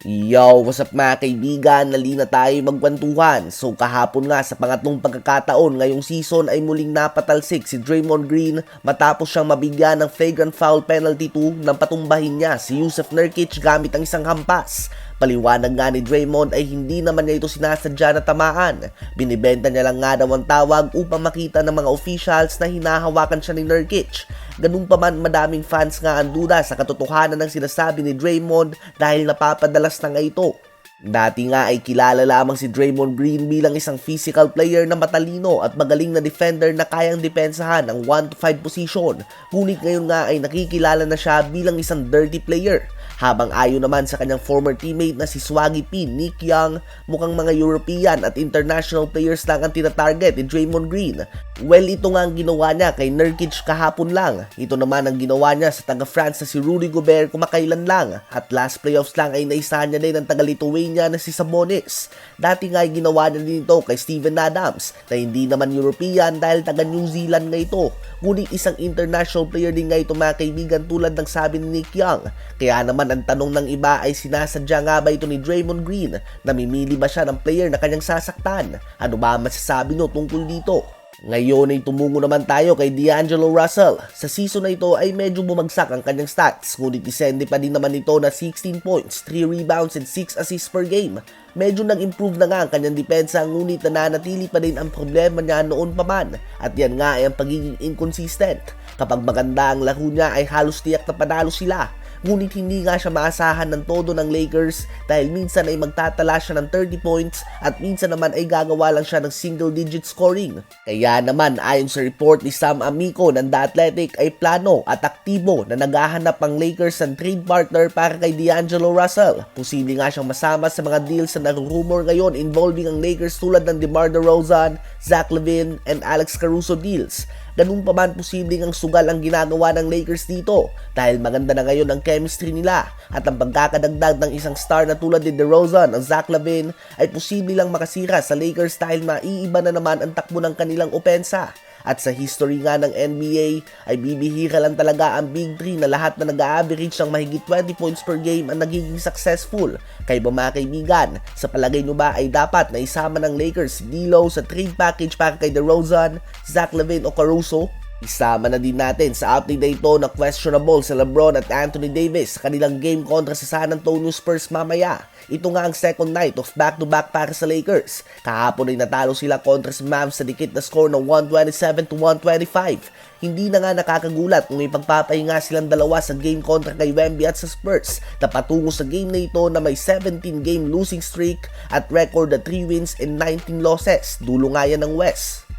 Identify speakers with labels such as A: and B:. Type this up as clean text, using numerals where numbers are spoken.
A: Yo, what's up mga kaibigan? Nali na tayo magkwentuhan. So kahapon nga sa pangatlong pagkakataon ngayong season ay muling napatalsik si Draymond Green matapos siyang mabigyan ng flagrant foul penalty 2 nang patumbahin niya si Jusuf Nurkic gamit ang isang hampas. Paliwanag nga ni Draymond ay hindi naman niya ito sinasadya na tamaan. Binibenta niya lang nga daw ang tawag upang makita ng mga officials na hinahawakan siya ni Nurkic. Ganun pa man, madaming fans nga ang duda sa katotohanan ng sinasabi ni Draymond dahil napapadalas na nga ito. Dati nga ay kilala lamang si Draymond Green bilang isang physical player na matalino at magaling na defender na kayang depensahan ang 1-5 position. Ngunit ngayon nga ay nakikilala na siya bilang isang dirty player. Habang ayon naman sa kanyang former teammate na si Swaggy P, Nick Young, mukhang mga European at international players lang ang tinatarget ni Draymond Green. Well, ito nga ang ginawa niya kay Nurkic kahapon lang. Ito naman ang ginawa niya sa taga-France na si Rudy Gobert kumakailan lang. At last playoffs lang ay naisahan niya din ang taga-Lithuania na si Sabonis. Dati nga ay ginawa niya din ito kay Steven Adams na hindi naman European dahil taga-New Zealand nga ito. Ngunit isang international player din nga ito mga kaibigan tulad ng sabi ni Nick Young. Kaya naman ang tanong ng iba ay sinasadya nga ba ito ni Draymond Green? Namimili ba siya ng player na kanyang sasaktan? Ano ba masasabi nyo tungkol dito? Ngayon ay tumungo naman tayo kay D'Angelo Russell. Sa season na ito ay medyo bumagsak ang kanyang stats, ngunit isende pa din naman ito na 16 points, 3 rebounds and 6 assists per game. Medyo nag-improve na nga ang kanyang depensa, ngunit nananatili pa din ang problema niya noon pa man. At yan nga ay ang pagiging inconsistent. Kapag maganda ang laro niya ay halos tiyak na panalo sila. Ngunit hindi nga siya maasahan ng todo ng Lakers dahil minsan ay magtatala siya ng 30 points at minsan naman ay gagawa lang siya ng single digit scoring. Kaya naman ayon sa report ni Sam Amico ng The Athletic ay plano at aktibo na naghahanap ang Lakers ng trade partner para kay D'Angelo Russell. Posible nga siyang masama sa mga deals na narurumor ngayon involving ang Lakers tulad ng DeMar DeRozan, Zach LaVine and Alex Caruso deals. Ganun pa man posibleng ang sugal ang ginagawa ng Lakers dito dahil maganda na ngayon ang chemistry nila at ang pagkakadagdag ng isang star na tulad ni DeRozan at Zach LaVine ay posible lang makasira sa Lakers dahil maiiba na naman ang takbo ng kanilang opensa. At sa history nga ng NBA ay bibihira lang talaga ang Big 3 na lahat na nag-a-average ng mahigit 20 points per game ang nagiging successful. Kayo ba mga kaibigan, sa palagay nyo ba ay dapat na isama ng Lakers si D'Lo sa trade package para kay DeRozan, Zach LaVine o Caruso? Isama na din natin sa update na ito na questionable sa LeBron at Anthony Davis sa kanilang game kontra sa San Antonio Spurs mamaya. Ito nga ang second night of back-to-back para sa Lakers. Kahapon ay natalo sila kontra sa Mavs sa dikit na score ng 127-125. Hindi na nga nakakagulat kung may pagpapahinga silang dalawa sa game kontra kay Wemby at sa Spurs na patungo sa game na ito na may 17-game losing streak at record na 3 wins and 19 losses. Dulo nga yan ng West.